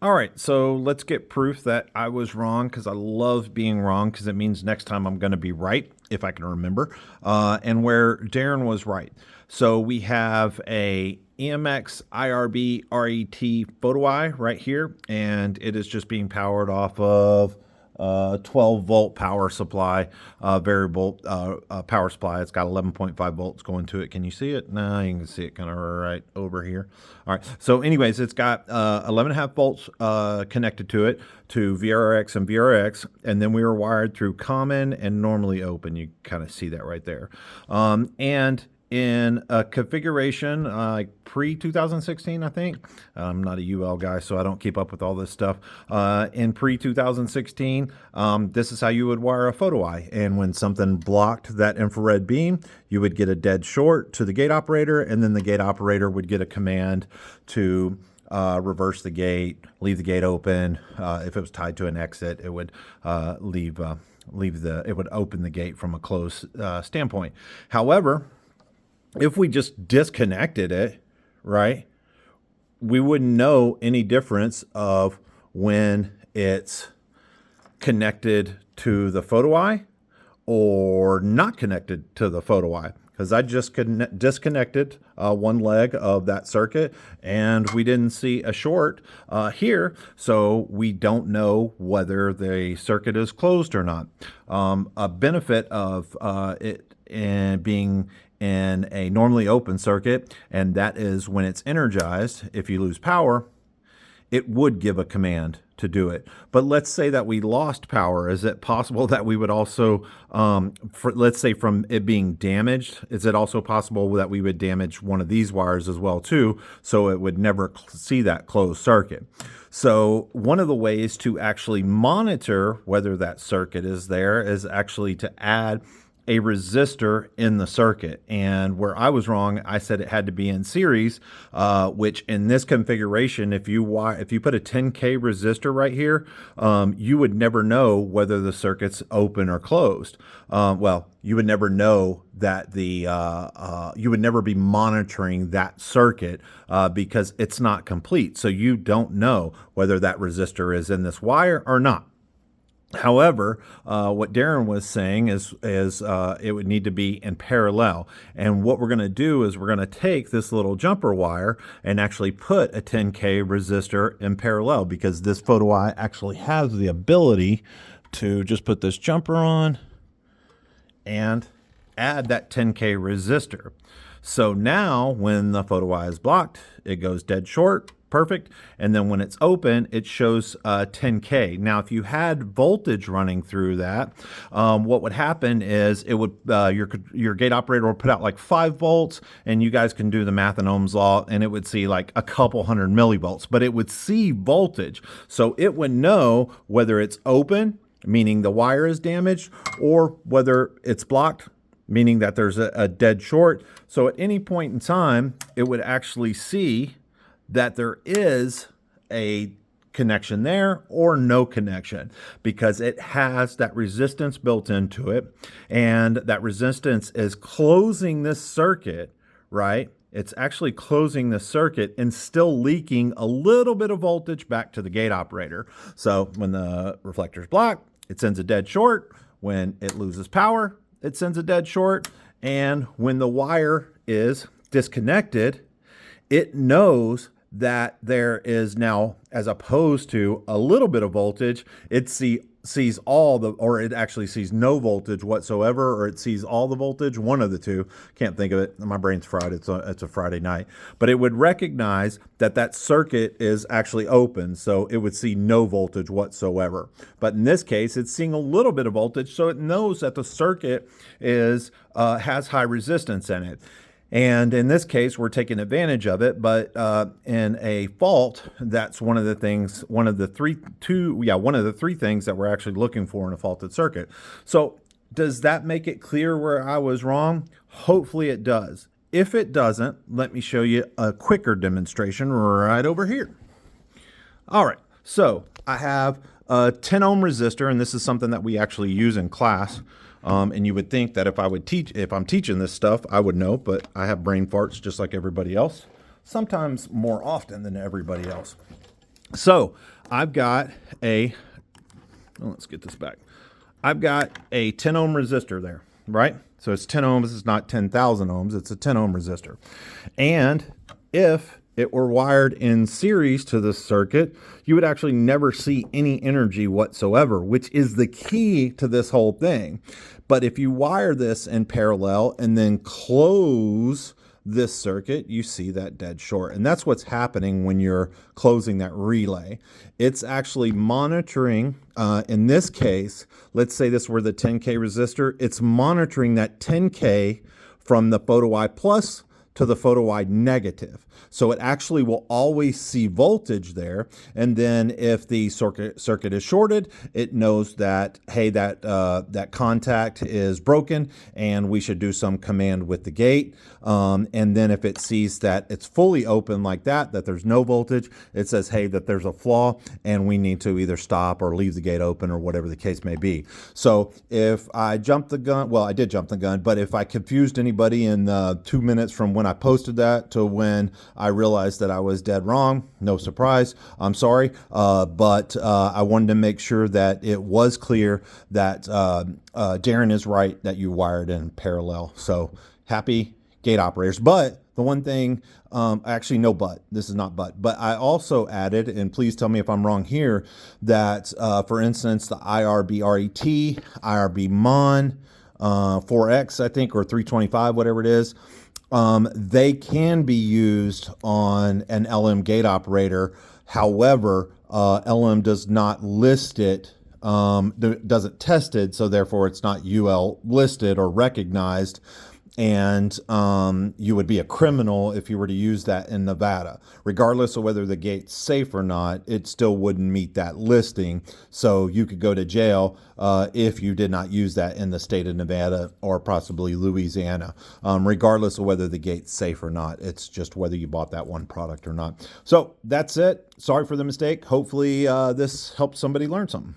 All right, so let's get proof that I was wrong because I love being wrong because it means next time I'm going to be right if I can remember, and where Darren was right. So we have a EMX IRB RET photo eye right here, and it is just being powered off of 12 volt power supply, variable power supply. It's got 11.5 volts going to it. Can you see it? No, you can see it kind of right over here. All right. So anyways, it's got 11.5 volts connected to it to VRX and VRX. And then we were wired through common and normally open. You kind of see that right there. And in a configuration like pre 2016, I think. I'm not a UL guy, so I don't keep up with all this stuff. In pre 2016, this is how you would wire a photo eye. And when something blocked that infrared beam, you would get a dead short to the gate operator, and then the gate operator would get a command to reverse the gate, leave the gate open. If it was tied to an exit, it would it would open the gate from a closed standpoint. However, if we just disconnected it, right, we wouldn't know any difference of when it's connected to the photo eye or not connected to the photo eye. Because I just disconnected one leg of that circuit and we didn't see a short here, so we don't know whether the circuit is closed or not. A benefit of it and being in a normally open circuit, and that is when it's energized, if you lose power, it would give a command to do it. But let's say that we lost power. Is it possible that we would also, let's say from it being damaged, is it also possible that we would damage one of these wires as well too, so it would never see that closed circuit? So one of the ways to actually monitor whether that circuit is there is actually to add a resistor in the circuit. And where I was wrong, I said it had to be in series, which in this configuration, if you put a 10K resistor right here, you would never know whether the circuit's open or closed. Well, you would never know that you would never be monitoring that circuit because it's not complete. So you don't know whether that resistor is in this wire or not. However, what Darren was saying is it would need to be in parallel. And what we're going to do is we're going to take this little jumper wire and actually put a 10K resistor in parallel, because this photo eye actually has the ability to just put this jumper on and add that 10K resistor. So now when the photo eye is blocked, it goes dead short. Perfect. And then when it's open, it shows 10K. Now, if you had voltage running through that, what would happen is it would your gate operator will put out like 5 volts, and you guys can do the math in Ohm's law, and it would see like a couple hundred millivolts, but it would see voltage. So it would know whether it's open, meaning the wire is damaged, or whether it's blocked, meaning that there's a dead short. So at any point in time, it would actually see that there is a connection there or no connection, because it has that resistance built into it, and that resistance is closing this circuit, right? It's actually closing the circuit and still leaking a little bit of voltage back to the gate operator. So when the reflector's blocked, it sends a dead short. When it loses power, it sends a dead short. And when the wire is disconnected, it knows that there is now, as opposed to a little bit of voltage, it sees all the, or it actually sees no voltage whatsoever, or it sees all the voltage, one of the two. Can't think of it. My brain's fried. It's a Friday night. But it would recognize that that circuit is actually open, so it would see no voltage whatsoever. But in this case, it's seeing a little bit of voltage, so it knows that the circuit is has high resistance in it. And in this case, we're taking advantage of it, but in a fault, that's one of the things, one of the three things that we're actually looking for in a faulted circuit. So does that make it clear where I was wrong? Hopefully it does. If it doesn't, let me show you a quicker demonstration right over here. All right, so I have a 10 ohm resistor, and this is something that we actually use in class. And you would think that if I'm teaching this stuff, I would know, but I have brain farts just like everybody else, sometimes more often than everybody else. So I've got let's get this back. I've got a 10 ohm resistor there, right? So it's 10 ohms. It's not 10,000 ohms. It's a 10 ohm resistor. And if it were wired in series to this circuit, you would actually never see any energy whatsoever, which is the key to this whole thing. But if you wire this in parallel and then close this circuit, you see that dead short. And that's what's happening when you're closing that relay. It's actually monitoring, in this case, let's say this were the 10K resistor, it's monitoring that 10K from the photo I plus to the photo I negative. So it actually will always see voltage there. And then if the circuit is shorted, it knows that, hey, that contact is broken and we should do some command with the gate. And then if it sees that it's fully open like that there's no voltage, it says, hey, that there's a flaw and we need to either stop or leave the gate open or whatever the case may be. So if I jumped the gun, well, I did jump the gun, but if I confused anybody in 2 minutes from when I posted that to when I realized that I was dead wrong, no surprise. I'm sorry. But I wanted to make sure that it was clear that Darren is right that you wired in parallel. So happy gate operators. But the one thing, actually no but, this is not but I also added, and please tell me if I'm wrong here, that for instance, the IRB RET, IRB MON, 4X, I think, or 325, whatever it is, they can be used on an LM gate operator. However, LM does not list it, doesn't test it, so therefore it's not UL listed or recognized. And you would be a criminal if you were to use that in Nevada. Regardless of whether the gate's safe or not, it still wouldn't meet that listing. So you could go to jail if you did not use that in the state of Nevada or possibly Louisiana. Regardless of whether the gate's safe or not, it's just whether you bought that one product or not. So that's it. Sorry for the mistake. Hopefully this helps somebody learn something.